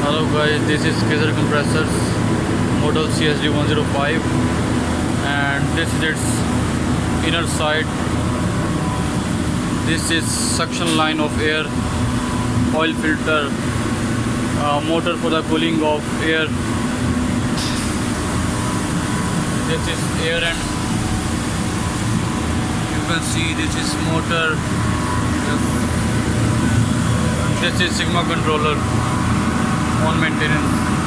Hello guys, this is Kaiser Compressors model CSD 105 and this is its inner side. This is suction line of air, oil filter, motor for the cooling of air. This is air and you can see this is motor. This is Sigma controller on maintenance.